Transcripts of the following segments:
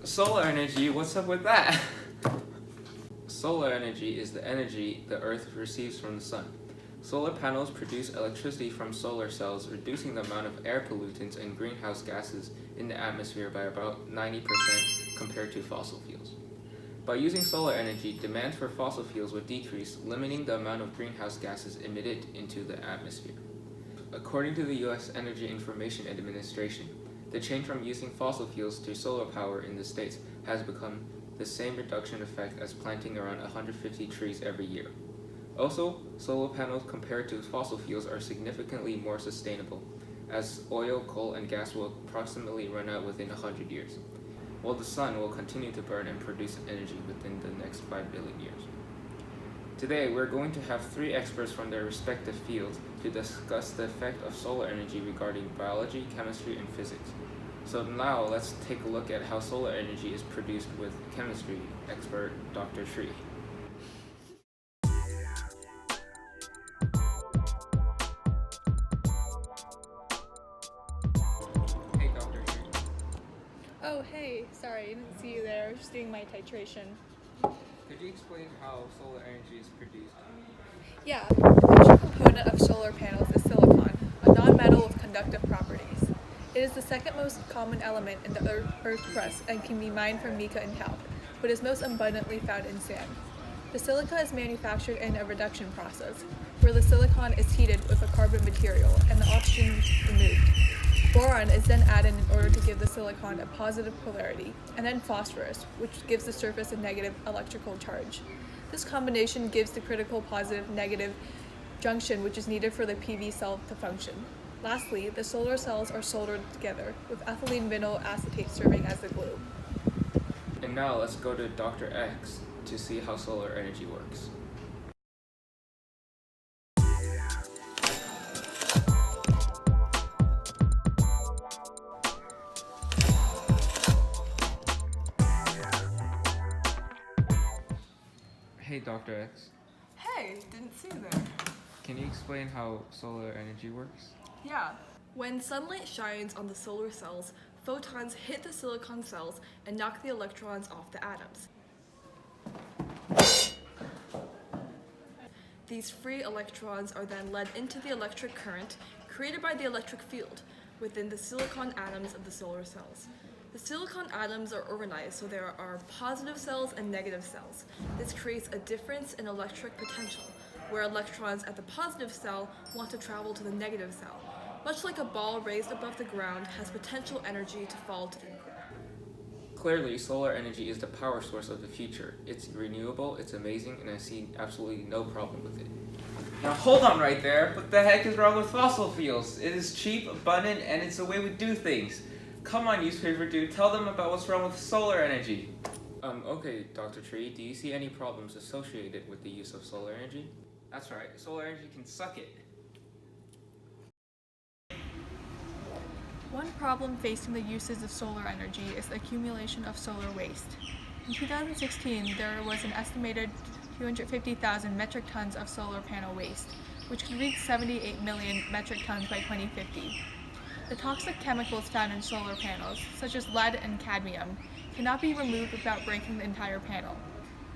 Solar energy, what's up with that? Solar energy is the energy the Earth receives from the sun. Solar panels produce electricity from solar cells, reducing the amount of air pollutants and greenhouse gases in the atmosphere by about 90% compared to fossil fuels. By using solar energy, demand for fossil fuels would decrease, limiting the amount of greenhouse gases emitted into the atmosphere. According to the U.S. Energy Information Administration, the change from using fossil fuels to solar power in the States has become the same reduction effect as planting around 150 trees every year. Also, solar panels compared to fossil fuels are significantly more sustainable, as oil, coal, and gas will approximately run out within 100 years, while the sun will continue to burn and produce energy within the next 5 billion years. Today, we're going to have 3 experts from their respective fields to discuss the effect of solar energy regarding biology, chemistry, and physics. So now, let's take a look at how solar energy is produced with chemistry expert Dr. Tree. Hey, Dr. Tree. Oh, hey, sorry, I didn't see you there. I was just doing my titration. Could you explain how solar energy is produced? Yeah, the major component of solar panels is silicon, a non-metal with conductive properties. It is the second most common element in the Earth's crust and can be mined from mica and talc, but is most abundantly found in sand. The silica is manufactured in a reduction process, where the silicon is heated with a carbon material and the oxygen is removed. Boron is then added in order to give the silicon a positive polarity, and then phosphorus, which gives the surface a negative electrical charge. This combination gives the critical positive-negative junction which is needed for the PV cell to function. Lastly, the solar cells are soldered together, with ethylene vinyl acetate serving as the glue. And now let's go to Dr. X to see how solar energy works. Hey, Dr. X. Hey, didn't see you there. Can you explain how solar energy works? Yeah. When sunlight shines on the solar cells, photons hit the silicon cells and knock the electrons off the atoms. These free electrons are then led into the electric current created by the electric field within the silicon atoms of the solar cells. The silicon atoms are organized so there are positive cells and negative cells. This creates a difference in electric potential, where electrons at the positive cell want to travel to the negative cell. Much like a ball raised above the ground has potential energy to fall to the ground. Clearly, solar energy is the power source of the future. It's renewable, it's amazing, and I see absolutely no problem with it. Now hold on right there. What the heck is wrong with fossil fuels? It is cheap, abundant, and it's the way we do things. Come on, newspaper dude, tell them about what's wrong with solar energy. Okay, Dr. Tree, do you see any problems associated with the use of solar energy? That's right, solar energy can suck it. One problem facing the uses of solar energy is the accumulation of solar waste. In 2016, there was an estimated 250,000 metric tons of solar panel waste, which could reach 78 million metric tons by 2050. The toxic chemicals found in solar panels, such as lead and cadmium, cannot be removed without breaking the entire panel.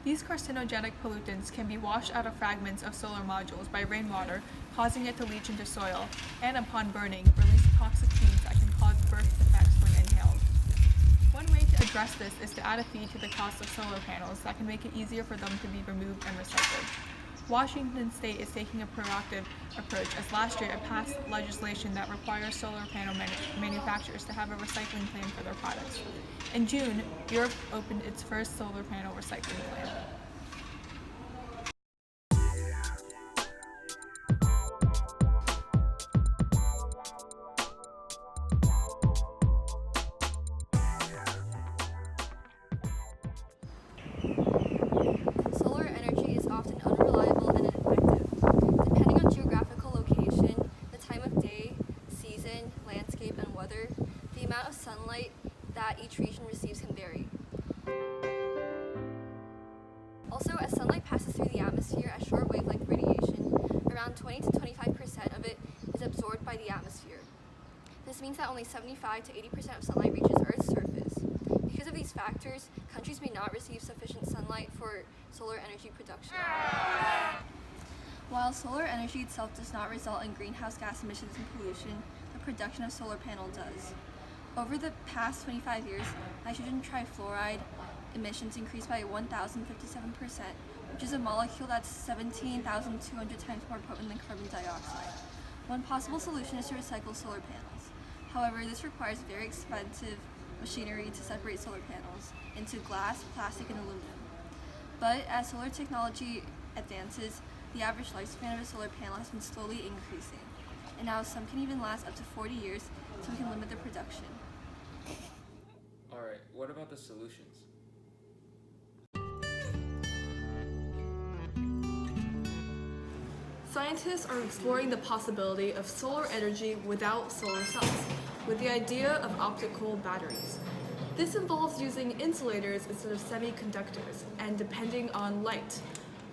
These carcinogenic pollutants can be washed out of fragments of solar modules by rainwater, causing it to leach into soil, and upon burning, release toxic fumes that can cause birth defects when inhaled. One way to address this is to add a fee to the cost of solar panels that can make it easier for them to be removed and recycled. Washington State is taking a proactive approach, as last year it passed legislation that requires solar panel manufacturers to have a recycling plan for their products. In June, Europe opened its first solar panel recycling plant. Solar energy is often unreliable and ineffective. Depending on geographical location, the time of day, season, landscape, and weather, the amount of sunlight that each region receives can vary. Also, as sunlight passes through the atmosphere as short wavelength radiation, around 20 to 25% of it is absorbed by the atmosphere. This means that only 75 to 80% of sunlight reaches Earth's surface. Because of these factors, countries may not receive sufficient sunlight for solar energy production. While solar energy itself does not result in greenhouse gas emissions and pollution, the production of solar panel does. Over the past 25 years, nitrogen trifluoride emissions increased by 1,057%, which is a molecule that's 17,200 times more potent than carbon dioxide. One possible solution is to recycle solar panels. However, this requires very expensive machinery to separate solar panels into glass, plastic, and aluminum. But as solar technology advances, the average lifespan of a solar panel has been slowly increasing, and now some can even last up to 40 years, so we can limit their production. Alright, what about the solutions? Scientists are exploring the possibility of solar energy without solar cells, with the idea of optical batteries. This involves using insulators instead of semiconductors and depending on light.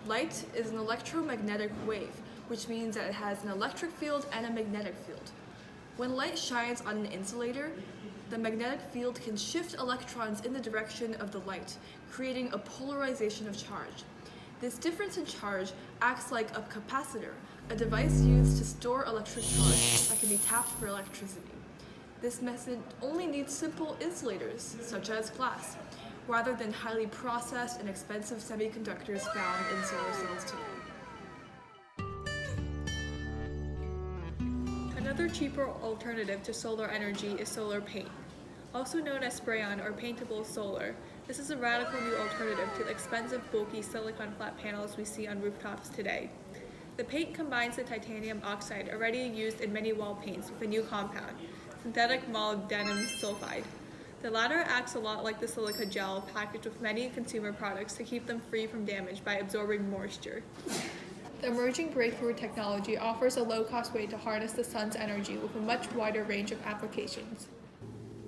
Light is an electromagnetic wave, which means that it has an electric field and a magnetic field. When light shines on an insulator, the magnetic field can shift electrons in the direction of the light, creating a polarization of charge. This difference in charge acts like a capacitor, a device used to store electric charge that can be tapped for electricity. This method only needs simple insulators, such as glass, rather than highly processed and expensive semiconductors found in solar cells today. Another cheaper alternative to solar energy is solar paint. Also known as spray-on or paintable solar, this is a radical new alternative to the expensive, bulky silicon flat panels we see on rooftops today. The paint combines the titanium oxide already used in many wall paints with a new compound, synthetic molybdenum sulfide. The latter acts a lot like the silica gel packaged with many consumer products to keep them free from damage by absorbing moisture. The emerging breakthrough technology offers a low-cost way to harness the sun's energy with a much wider range of applications.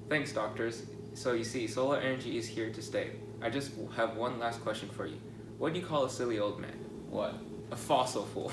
Thanks, doctors. So you see, solar energy is here to stay. I just have one last question for you. What do you call a silly old man? What? A fossil fool.